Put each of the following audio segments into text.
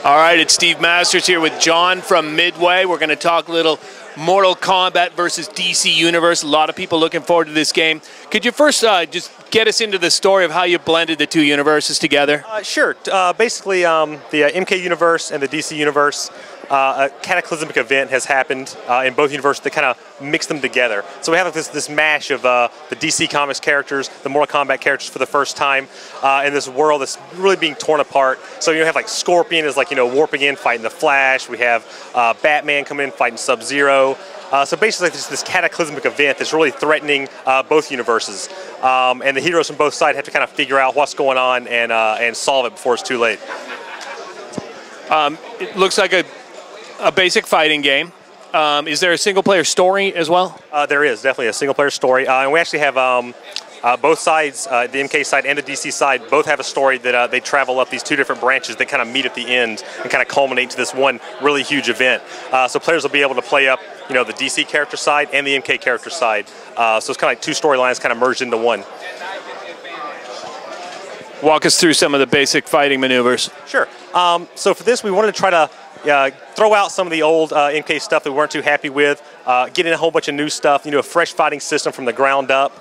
All right, it's Steve Masters here with John from Midway. We're going to talk a little Mortal Kombat versus DC Universe. A lot of people looking forward to this game. Could you first just get us into the story of how you blended the two universes together? Sure. Basically, the MK Universe and the DC Universe, a cataclysmic event has happened in both universes that kind of mix them together. So we have like this mash of the DC Comics characters, the Mortal Kombat characters for the first time in this world that's really being torn apart. So you have like Scorpion is like, warping in, fighting the Flash. We have Batman coming in, fighting Sub-Zero. So basically there's this cataclysmic event that's really threatening both universes. And the heroes from both sides have to kind of figure out what's going on and solve it before it's too late. It looks like a basic fighting game. Is there a single-player story as well? There is definitely a single-player story. And we actually have both sides, the MK side and the DC side, both have a story that they travel up these two different branches that kind of meet at the end and kind of culminate to this one really huge event. So players will be able to play up, the DC character side and the MK character side. So it's kind of like two storylines kind of merged into one. Walk us through some of the basic fighting maneuvers. Sure. So for this, we wanted to try to throw out some of the old MK stuff that we weren't too happy with, get in a whole bunch of new stuff, a fresh fighting system from the ground up.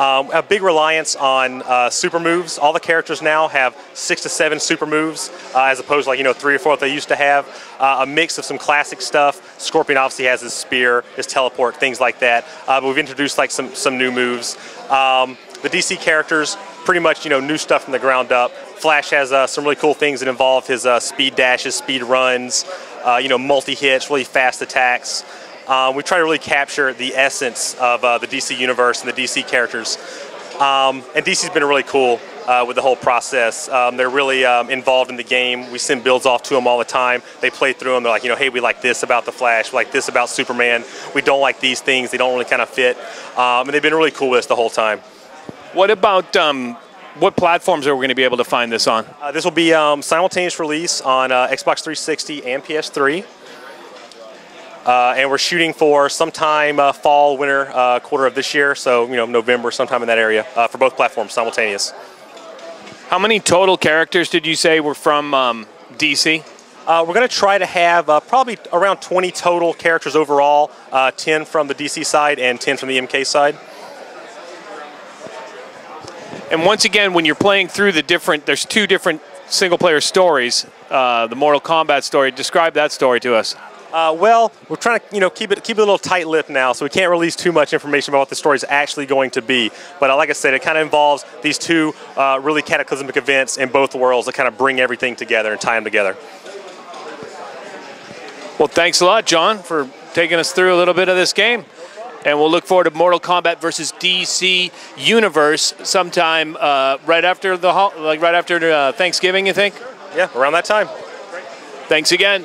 A big reliance on super moves. All the characters now have 6 to 7 super moves, as opposed to 3 or 4 that they used to have. A mix of some classic stuff. Scorpion obviously has his spear, his teleport, things like that. But we've introduced some new moves. The DC characters, pretty much new stuff from the ground up. Flash has some really cool things that involve his speed dashes, speed runs, multi-hits, really fast attacks. We try to really capture the essence of the DC Universe and the DC characters. And DC's been really cool with the whole process. They're really involved in the game. We send builds off to them all the time. They play through them. They're like, hey, we like this about the Flash. We like this about Superman. We don't like these things. They don't really kind of fit. And they've been really cool with us the whole time. What about what platforms are we going to be able to find this on? This will be simultaneous release on Xbox 360 and PS3. And we're shooting for sometime fall, winter quarter of this year, so November, sometime in that area, for both platforms simultaneous. How many total characters did you say were from DC? We're going to try to have probably around 20 total characters overall, 10 from the DC side and 10 from the MK side. And once again, when you're playing through there's 2 different single-player stories. The Mortal Kombat story. Describe that story to us. Well, we're trying to keep it a little tight-lipped now, so we can't release too much information about what the story is actually going to be. But like I said, it kind of involves these 2 really cataclysmic events in both worlds that kind of bring everything together and tie them together. Well, thanks a lot, John, for taking us through a little bit of this game. And we'll look forward to Mortal Kombat versus DC Universe sometime right after Thanksgiving, you think? Yeah, around that time. Thanks again.